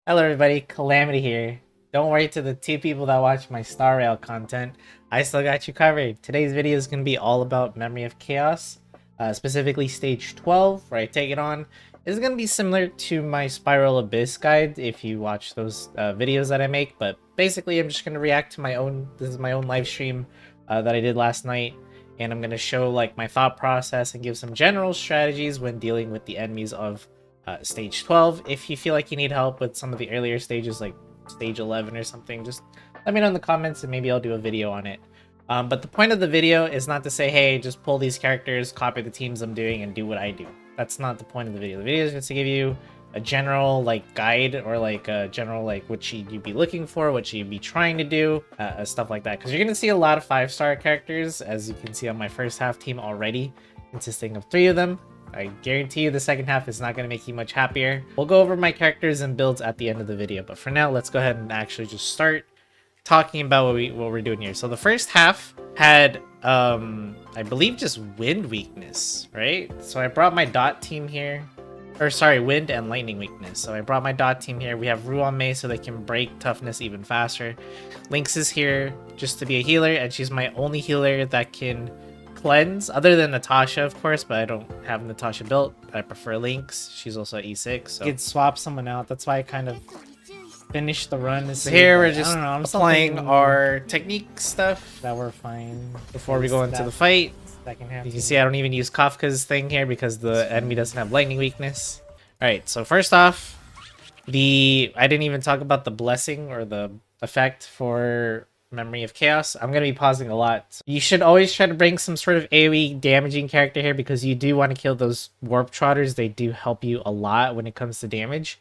Hello everybody, Calamity here. Don't worry to the two people that watch my Star Rail content, I still got you covered. Today's video is going to be all about Memory of Chaos, specifically stage 12, where I take it on. It's going to be similar to my Spiral Abyss guide if you watch those videos that I make, but basically I'm just going to react to my own, this is my own live stream that I did last night, and I'm going to show like my thought process and give some general strategies when dealing with the enemies of stage 12. If you feel like you need help with some of the earlier stages like stage 11 or something, just let me know in the comments and maybe I'll do a video on it. But the point of the video is not to say, hey, just pull these characters, copy the teams I'm doing, and do what I do. That's not the point of the video. The video is just to give you a general like guide, or like a general like what you'd be looking for, what you'd be trying to do, stuff like that. Because you're gonna see a lot of 5-star characters, as you can see on my first half team already, consisting of 3 of them. I guarantee you the second half is not going to make you much happier. We'll go over my characters and builds at the end of the video, but for now, let's go ahead and actually just start talking about what we're doing here. So the first half had, I believe, just wind weakness, right? So I brought my dot team here, or sorry, wind and lightning weakness. So I brought my dot team here. We have Ruan Mei, so they can break toughness even faster. Lynx is here just to be a healer, and she's my only healer that can cleanse, other than Natasha, of course, but I don't have Natasha built. I prefer Lynx. She's also E6, so you could swap someone out. That's why I kind of finished the run. So here we're just applying our technique stuff that we're fine before we go into the fight. You can see I don't even use Kafka's thing here because the enemy doesn't have lightning weakness. Alright, so first off, I didn't even talk about the blessing or the effect for Memory of Chaos. I'm going to be pausing a lot. You should always try to bring some sort of AoE damaging character here because you do want to kill those Warp Trotters. They do help you a lot when it comes to damage.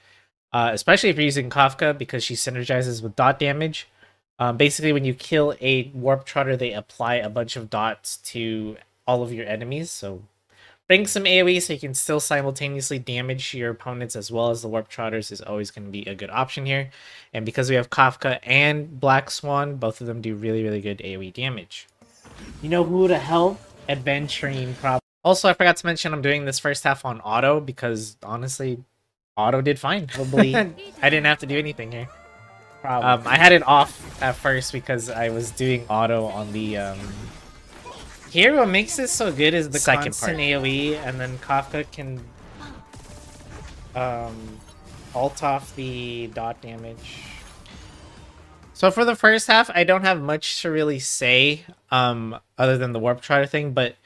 Especially if you're using Kafka because she synergizes with dot damage. Basically, when you kill a Warp Trotter, they apply a bunch of dots to all of your enemies. So bring some AoE so you can still simultaneously damage your opponents as well as the Warp Trotters is always going to be a good option here. And because we have Kafka and Black Swan, both of them do really, really good AoE damage. You know who to help? Adventuring, probably. Also, I forgot to mention I'm doing this first half on auto because, honestly, auto did fine. Probably. I didn't have to do anything here. I had it off at first because I was doing auto on the... Here, what makes this so good is the constant AoE, and then Kafka can ult off the dot damage. So for the first half, I don't have much to really say, other than the Warp Trotter thing, but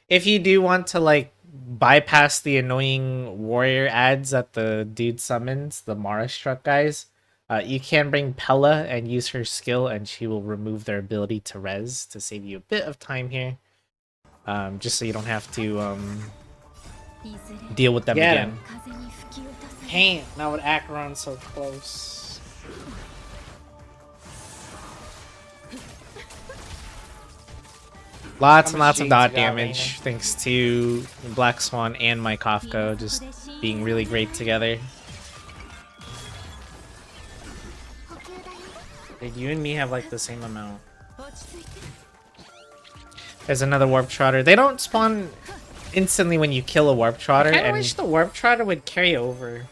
if you do want to, like, bypass the annoying warrior ads that the dude summons, the Mara Struck guys, you can bring Pella and use her skill, and she will remove their ability to res to save you a bit of time here. Just so you don't have to deal with them again. Can't, not with Acheron so close. Lots and lots of dot damage thanks to Black Swan and my Kafka just being really great together. Dude, you and me have like the same amount. There's another Warp Trotter. They don't spawn instantly when you kill a Warp Trotter. I wish the Warp Trotter would carry over.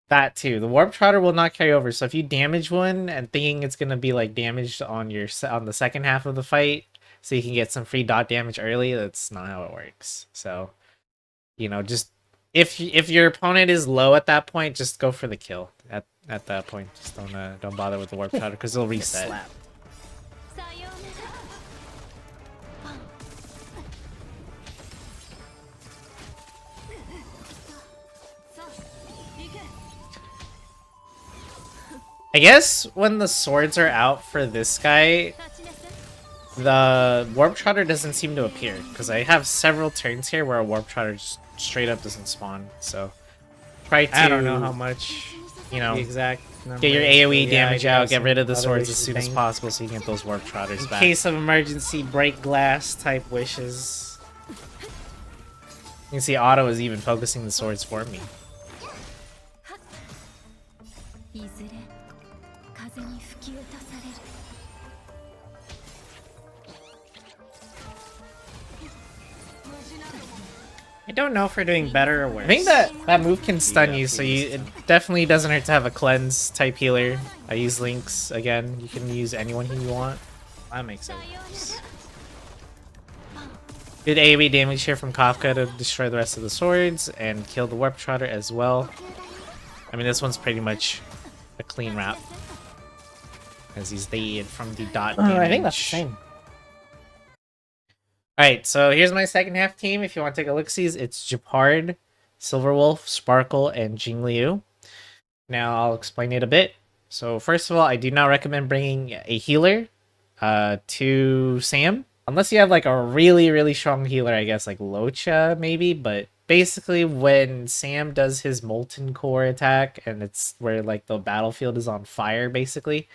That too. The Warp Trotter will not carry over. So if you damage one and thinking it's gonna be like damaged on the second half of the fight, so you can get some free dot damage early, that's not how it works. So, you know, just if your opponent is low at that point, just go for the kill. At that point, just don't bother with the Warp Trotter because they'll reset. I guess when the swords are out for this guy, the Warp Trotter doesn't seem to appear, because I have several turns here where a Warp Trotter just straight up doesn't spawn. So try to, I don't know how much, you know, get your AoE damage out, get rid of the swords as soon as possible so you can get those Warp Trotters back. In case of emergency, break glass type wishes. You can see Otto is even focusing the swords for me. I don't know if we're doing better or worse. I think that move can stun you, so it definitely doesn't hurt to have a cleanse type healer. I use Lynx again. You can use anyone who you want. That makes it worse. Good AoE damage here from Kafka to destroy the rest of the swords and kill the Warp Trotter as well. I mean, this one's pretty much a clean wrap, as he's dead from the dot damage. I think that's the same. Alright, so here's my second half team. If you want to take a look-see, it's Japard, Silverwolf, Sparkle, and Jingliu. Now I'll explain it a bit. So first of all, I do not recommend bringing a healer to Sam. Unless you have like a really, really strong healer, I guess, like Locha maybe. But basically when Sam does his Molten Core attack, and it's where like the battlefield is on fire, basically,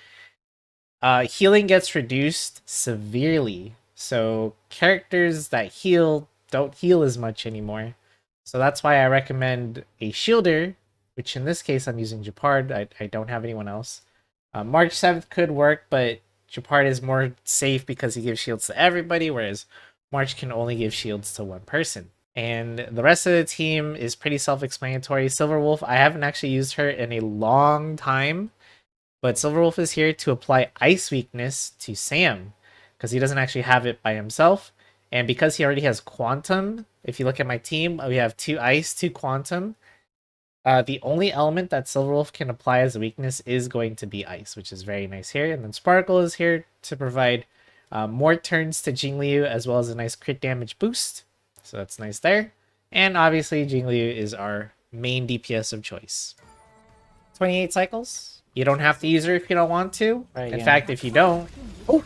healing gets reduced severely. So characters that heal don't heal as much anymore. So that's why I recommend a shielder, which in this case I'm using Japard. I don't have anyone else. March 7th could work, but Japard is more safe because he gives shields to everybody, whereas March can only give shields to one person. And the rest of the team is pretty self-explanatory. Silverwolf, I haven't actually used her in a long time, but Silverwolf is here to apply Ice Weakness to Sam, because he doesn't actually have it by himself. And because he already has Quantum, if you look at my team, we have 2 Ice, 2 Quantum. The only element that Silverwolf can apply as a weakness is going to be Ice, which is very nice here. And then Sparkle is here to provide more turns to Jingliu, as well as a nice crit damage boost. So that's nice there. And obviously Jingliu is our main DPS of choice. 28 cycles? You don't have to use her if you don't want to. Right, In yeah. fact, if you don't... Oh!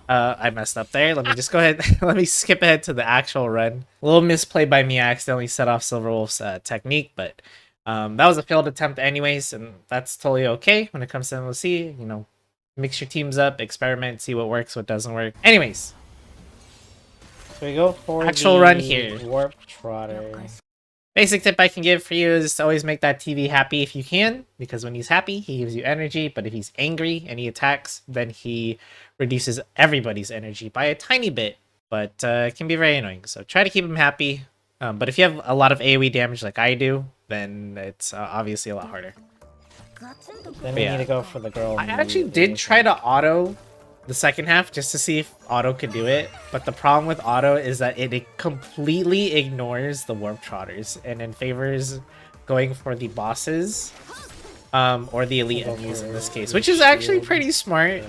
I messed up there. Let me just go ahead. Let me skip ahead to the actual run. A little misplay by me. I accidentally set off Silverwolf's technique, but that was a failed attempt anyways, and that's totally okay when it comes to MLC. You know, mix your teams up, experiment, see what works, what doesn't work. Anyways. So we go for actual the run here. Warp Trotter. Basic tip I can give for you is to always make that TV happy if you can, because when he's happy, he gives you energy, but if he's angry and he attacks, then he reduces everybody's energy by a tiny bit, but it can be very annoying. So try to keep him happy, but if you have a lot of AoE damage like I do, then it's obviously a lot harder. Then we need to go for the girl. I actually did try to auto the second half just to see if auto could do it, but the problem with auto is that it completely ignores the Warp Trotters and in favors going for the bosses or the elite enemies in this case, which is actually pretty smart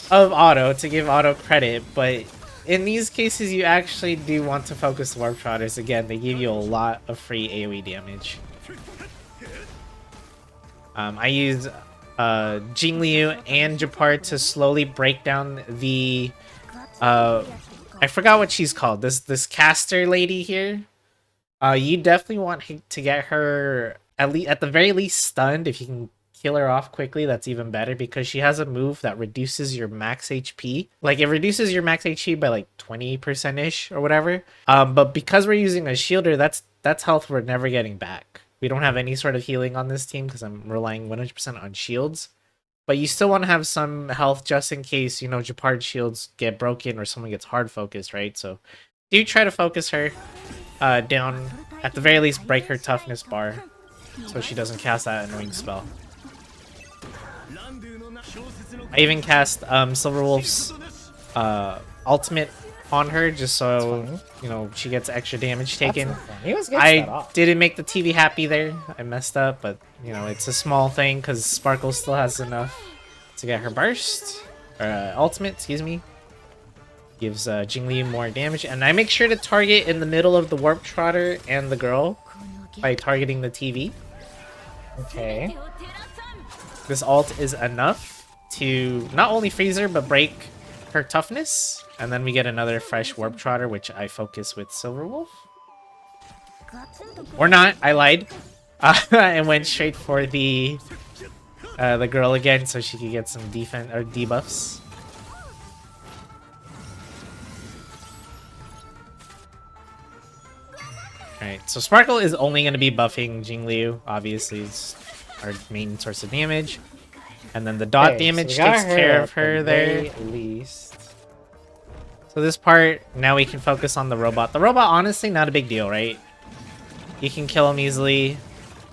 of auto to give auto credit, but in these cases you actually do want to focus the Warp Trotters. Again, they give you a lot of free AoE damage. I use Jingliu and Japard to slowly break down the I forgot what she's called, this caster lady here. You definitely want to get her at the very least stunned. If you can kill her off quickly, that's even better, because she has a move that reduces your max HP. Like, it reduces your max HP by like 20% ish or whatever, but because we're using a shielder, that's health we're never getting back. We don't have any sort of healing on this team because I'm relying 100% on shields. But you still want to have some health just in case, you know, Japard's shields get broken or someone gets hard focused, right? So do try to focus her down. At the very least, break her toughness bar so she doesn't cast that annoying spell. I even cast Silverwolf's ultimate on her just so, you know, she gets extra damage taken. I didn't make the TV happy there. I messed up, but, you know, it's a small thing because Sparkle still has enough to get her burst. Or ultimate, excuse me. Gives Jingliu more damage. And I make sure to target in the middle of the Warp Trotter and the girl by targeting the TV. Okay. This ult is enough to not only freeze her, but break her toughness. And then we get another fresh Warp Trotter, which I focus with Silverwolf. Or not, I lied. And went straight for the girl again so she could get some defense or debuffs. Alright, so Sparkle is only going to be buffing Jingliu. Obviously, it's our main source of damage. And then the dot damage takes care of her there. Least. So this part, now we can focus on the robot. The robot, honestly, not a big deal, right? You can kill him easily.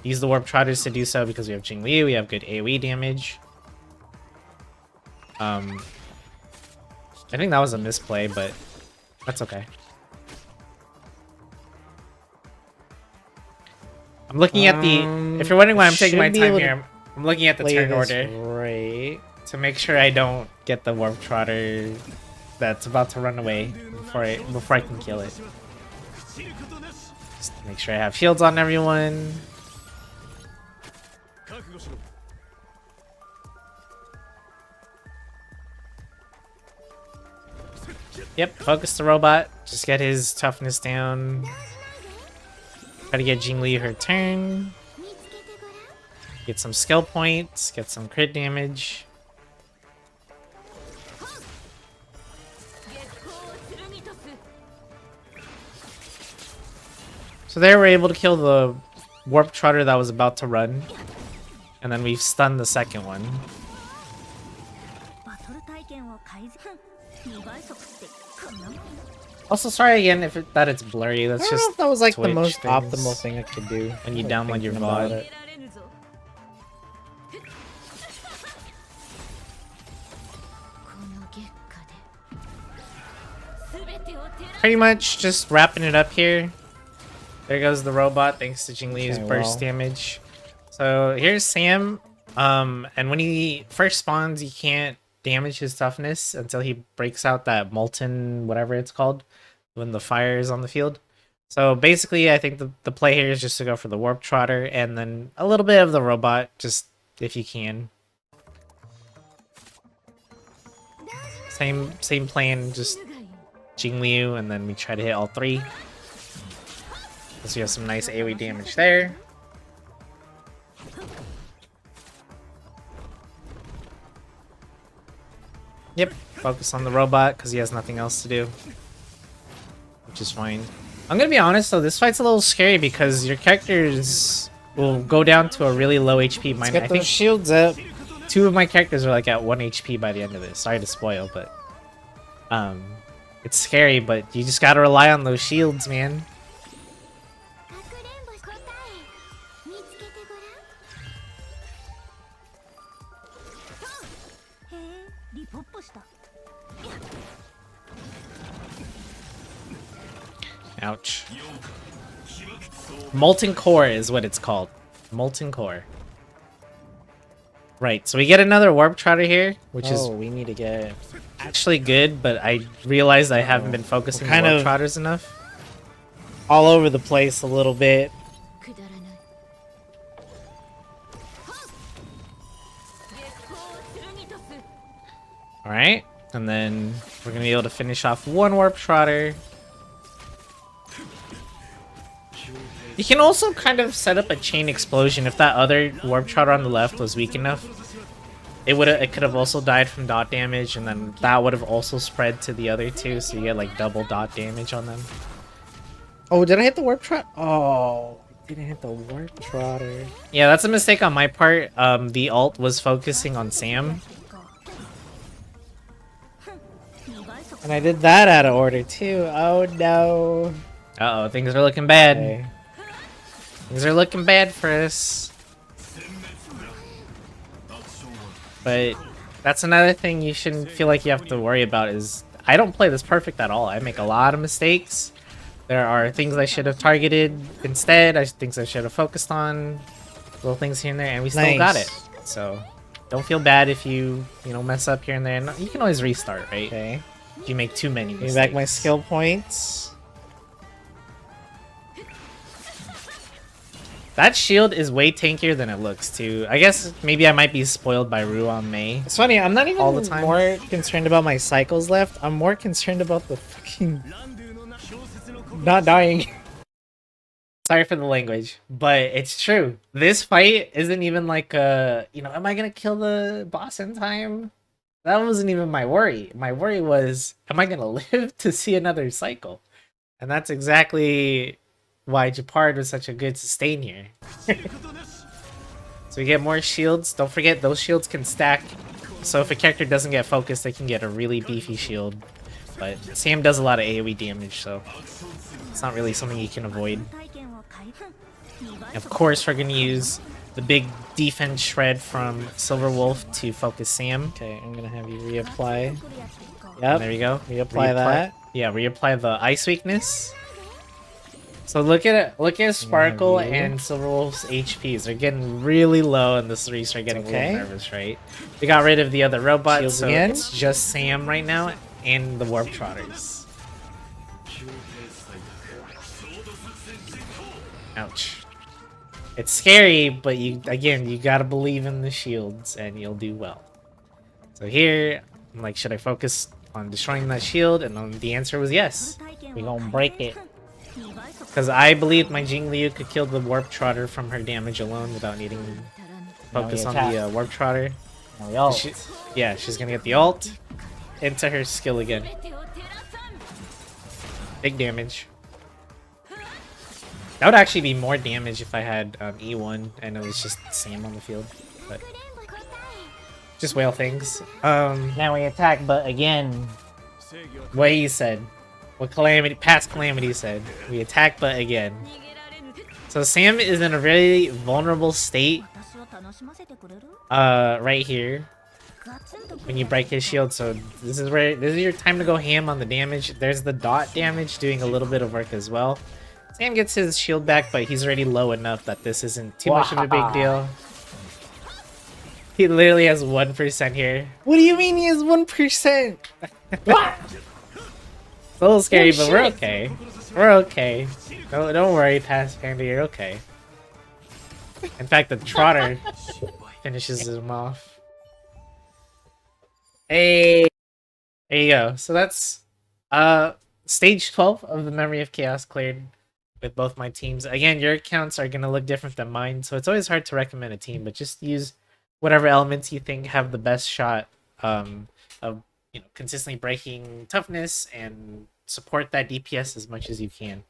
Use the Warp Trotters to do so because we have Jingli, we have good AoE damage. I think that was a misplay, but that's okay. I'm looking at the... If you're wondering why I'm taking my time here, I'm looking at the turn order. Right. To make sure I don't get the Warp Trotter that's about to run away before I can kill it. Just to make sure I have shields on everyone. Yep, focus the robot. Just get his toughness down. Try to get Jingli her turn. Get some skill points. Get some crit damage. So there we're able to kill the Warp Trotter that was about to run. And then we've stunned the second one. Also, sorry again that it's blurry. That's I don't just know if that was like Twitch the most things. optimal thing I could do When you like, download your thinking about VOD. it. Pretty much just wrapping it up here. There goes the robot, thanks to Jingli's Okay, burst well. damage. So here's Sam. And when he first spawns, you can't damage his toughness until he breaks out that molten whatever it's called when the fire is on the field. So basically, I think the play here is just to go for the Warp Trotter and then a little bit of the robot, just if you can. Same plan, just Jingliu, and then we try to hit all three. Because we have some nice AoE damage there. Yep, focus on the robot because he has nothing else to do. Which is fine. I'm gonna be honest though, this fight's a little scary because your characters will go down to a really low HP. Let's Mine, get I those think shields up. 2 of my characters are like at 1 HP by the end of this. Sorry to spoil, but it's scary, but you just gotta rely on those shields, man. Ouch. Molten Core is what it's called. Molten Core. Right, so we get another Warp Trotter here, which is we need to get actually good, but I realized I haven't been focusing on Warp Trotters enough. all over the place a little bit. Alright, and then we're gonna be able to finish off one Warp Trotter. You can also kind of set up a chain explosion if that other Warp Trotter on the left was weak enough. It could have also died from dot damage, and then that would have also spread to the other two, so you get like double dot damage on them. Oh, did I hit the Warp Trotter? Oh, I didn't hit the Warp Trotter. Yeah, that's a mistake on my part. The ult was focusing on Sam. And I did that out of order too. Oh no. Uh-oh, things are looking bad. Okay. Things are looking bad for us. But that's another thing you shouldn't feel like you have to worry about is I don't play this perfect at all. I make a lot of mistakes. There are things I should have targeted instead. Things I should have focused on. Little things here and there, and we still got it. So don't feel bad if you mess up here and there. You can always restart, right? Okay. If you make too many mistakes. Give me back my skill points. That shield is way tankier than it looks too. I guess maybe I might be spoiled by Ruan Mei. It's funny, I'm not even all the time. more concerned about my cycles left. I'm more concerned about the fucking not dying. Sorry for the language, but it's true. This fight isn't even like am I gonna kill the boss in time? That wasn't even my worry. My worry was, am I gonna live to see another cycle? And that's exactly why Japard was such a good sustain here. So we get more shields. Don't forget, those shields can stack. So if a character doesn't get focused, they can get a really beefy shield. but Sam does a lot of AoE damage, so it's not really something you can avoid. Of course, we're going to use the big defense shred from Silver Wolf to focus Sam. Okay, I'm gonna have you reapply. Yep, there we go. Reapply that. Yeah, reapply the ice weakness. So look at it. Look at Sparkle and Silver Wolf's HPs. They're getting really low, and the Cerise are getting a little nervous, right? We got rid of the other robots, Shields so again. it's just Sam right now and the Warp Trotters. Ouch. It's scary, but you gotta believe in the shields, and you'll do well. So here, I'm like, should I focus on destroying that shield? And the answer was yes. We gonna break it. Because I believed my Jingliu could kill the Warp Trotter from her damage alone without needing to focus on the Warp Trotter. Yeah, she's gonna get the ult into her skill again. Big damage. That would actually be more damage if I had E1 and it was just Sam on the field. But just whale things. Now we attack, but again. What he said. What past Calamity said. We attack, but again. So Sam is in a very vulnerable state. Right here. When you break his shield, so this is your time to go ham on the damage. There's the dot damage doing a little bit of work as well. Sam gets his shield back, but he's already low enough that this isn't too much of a big deal. He literally has 1% here. What do you mean he has 1%? It's a little scary, but we're okay. We're okay. Don't worry, Past Panda, you're okay. In fact, the Trotter finishes him off. Hey! There you go. So that's stage 12 of the Memory of Chaos cleared with both my teams. Again, your accounts are going to look different than mine, so it's always hard to recommend a team, but just use whatever elements you think have the best shot of consistently breaking toughness and support that DPS as much as you can.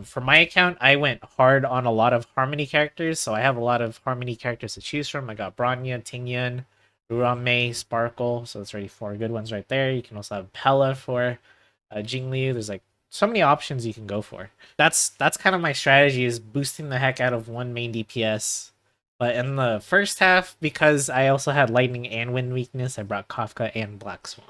For my account, I went hard on a lot of Harmony characters, so I have a lot of Harmony characters to choose from. I got Bronya, Tingyun, Ruame, Sparkle, so that's already 4 good ones right there. You can also have Pella for Jingliu. There's like so many options you can go for. That's kind of my strategy, is boosting the heck out of one main DPS. But in the first half, because I also had Lightning and Wind weakness, I brought Kafka and Black Swan.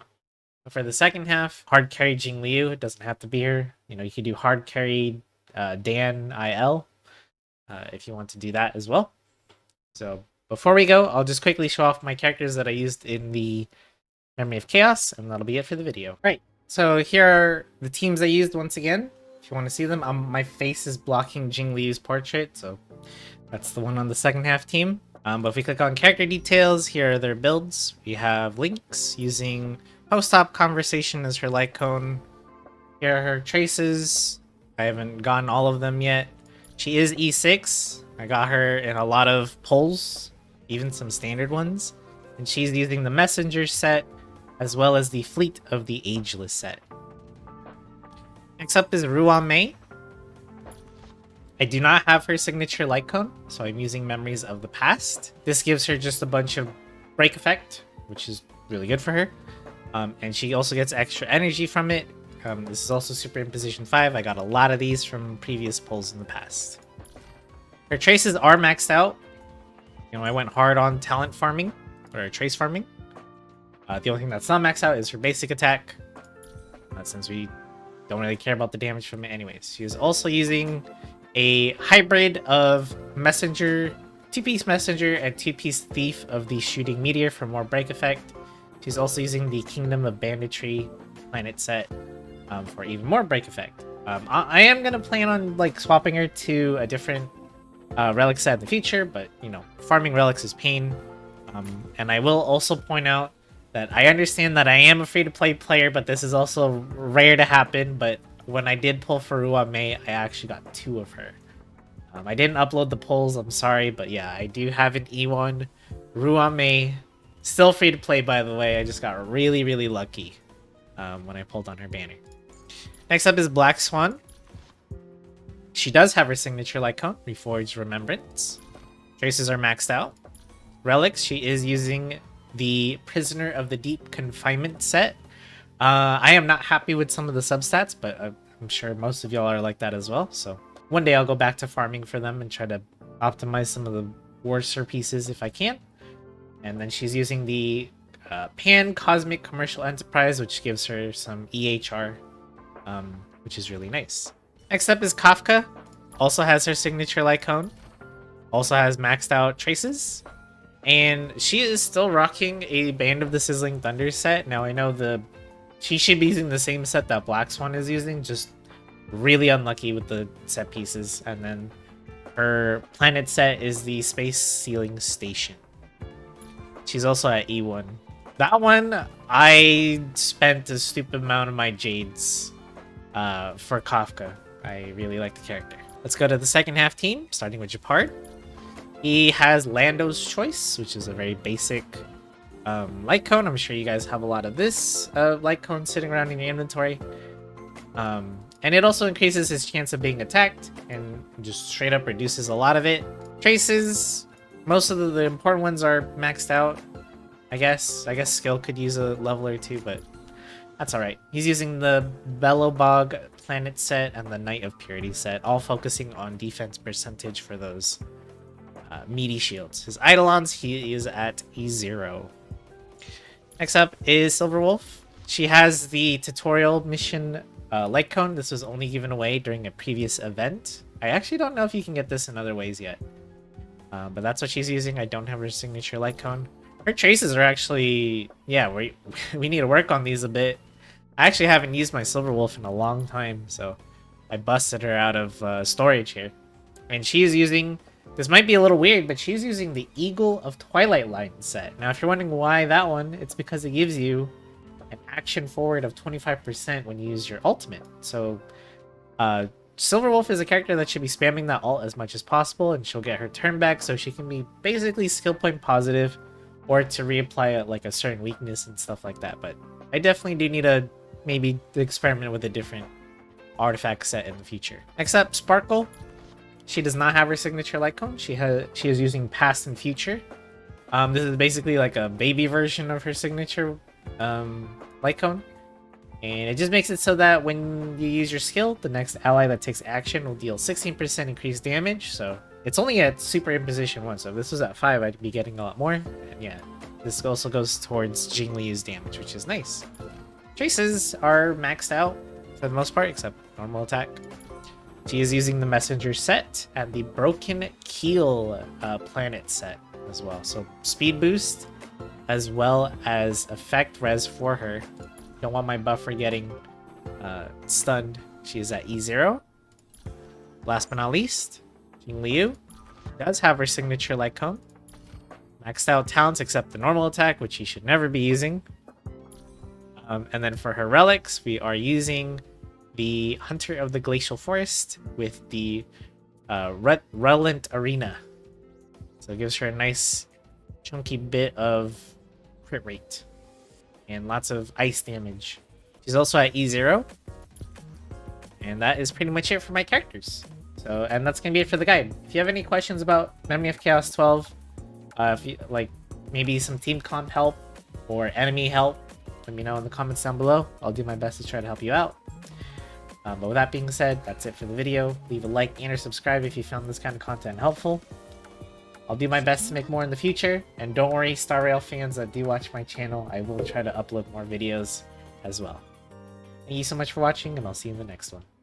But for the second half, hard carry Jingliu. It doesn't have to be her. You know, you could do hard carry Dan IL if you want to do that as well. So before we go, I'll just quickly show off my characters that I used in the Memory of Chaos, and that'll be it for the video. Right. So here are the teams I used once again. If you want to see them, my face is blocking Jingliu's portrait, so that's the one on the second half team. But if we click on character details, here are their builds. We have Lynx using post-op conversation as her light cone. Here are her traces. I haven't gotten all of them yet. She is E6. I got her in a lot of pulls, even some standard ones. And she's using the messenger set as well as the Fleet of the Ageless set. Next up is Ruame. I do not have her signature light cone, so I'm using Memories of the Past. This gives her just a bunch of break effect, which is really good for her. And she also gets extra energy from it. This is also super in position 5. I got a lot of these from previous pulls in the past. Her traces are maxed out. You know, I went hard on talent farming, or trace farming. The only thing that's not maxed out is her basic attack, since we don't really care about the damage from it anyways. She is also using a hybrid of messenger, 2-piece messenger and 2-piece thief of the shooting meteor for more break effect. She's also using the Kingdom of Banditry planet set for even more break effect. I am gonna plan on like swapping her to a different relic set in the future, but you know, farming relics is pain. And I will also point out that I understand that I am a free-to-play player, but this is also rare to happen. But when I did pull for Ruame, I actually got 2 of her. I didn't upload the pulls, I'm sorry, but yeah, I do have an E1 Ruame. Still free to play, by the way. I just got really, really lucky when I pulled on her banner. Next up is Black Swan. She does have her signature light cone, Reforged Remembrance. Traces are maxed out. Relics, she is using the Prisoner of the Deep Confinement set I am not happy with some of the substats, but I'm sure most of y'all are like that as well. So one day I'll go back to farming for them and try to optimize some of the worser pieces if I can. And then she's using the Pan Cosmic Commercial Enterprise, which gives her some EHR, which is really nice. Next up is Kafka. Also has her signature Lycone. Also has maxed out traces. And she is still rocking a Band of the Sizzling Thunder set. Now I know she should be using the same set that Black Swan is using, just really unlucky with the set pieces. And then her planet set is the Space Sealing Station. She's also at E1. That one, I spent a stupid amount of my Jades for Kafka. I really like the character. Let's go to the second half team, starting with Japard. He has Lando's Choice, which is a very basic light cone. I'm sure you guys have a lot of this light cone sitting around in your inventory. And it also increases his chance of being attacked and just straight up reduces a lot of it. Traces, most of the important ones are maxed out, I guess. I guess skill could use a level or two, but that's alright. He's using the Bellowbog Planet set and the Knight of Purity set, all focusing on defense percentage for those meaty shields. His Eidolons, he is at E0. Next up is Silver Wolf. She has the tutorial mission light cone. This was only given away during a previous event. I actually don't know if you can get this in other ways yet. But that's what she's using. I don't have her signature light cone. Her traces are actually... Yeah, we need to work on these a bit. I actually haven't used my Silver Wolf in a long time, so I busted her out of storage here. And she's using... This might be a little weird, but she's using the Eagle of Twilight line set. Now, if you're wondering why that one, it's because it gives you an action forward of 25% when you use your ultimate. So, Silver Wolf is a character that should be spamming that ult as much as possible, and she'll get her turn back, so she can be basically skill point positive, or to reapply like a certain weakness and stuff like that. But I definitely do need to maybe experiment with a different artifact set in the future. Next up, Sparkle. She does not have her signature light cone. She is using Past and Future. This is basically like a baby version of her signature light cone. And it just makes it so that when you use your skill, the next ally that takes action will deal 16% increased damage. So it's only at Super Imposition 1. So if this was at 5, I'd be getting a lot more. And yeah, this also goes towards Jingliu's damage, which is nice. Traces are maxed out for the most part, except normal attack. She is using the Messenger set and the Broken Keel planet set as well. So speed boost as well as effect res for her. Don't want my buffer getting stunned. She is at E0. Last but not least, Jingliu does have her signature light cone. Maxed out talents except the normal attack, which she should never be using. And then for her relics, we are using the Hunter of the Glacial Forest with the Relent Arena. So it gives her a nice chunky bit of crit rate and lots of ice damage. She's also at E0. And that is pretty much it for my characters. So, and that's gonna be it for the guide. If you have any questions about Memory of Chaos 12, if you like maybe some team comp help or enemy help, let me know in the comments down below. I'll do my best to try to help you out. But with that being said, that's it for the video. Leave a like and or subscribe if you found this kind of content helpful. I'll do my best to make more in the future. And don't worry, Star Rail fans that do watch my channel, I will try to upload more videos as well. Thank you so much for watching, and I'll see you in the next one.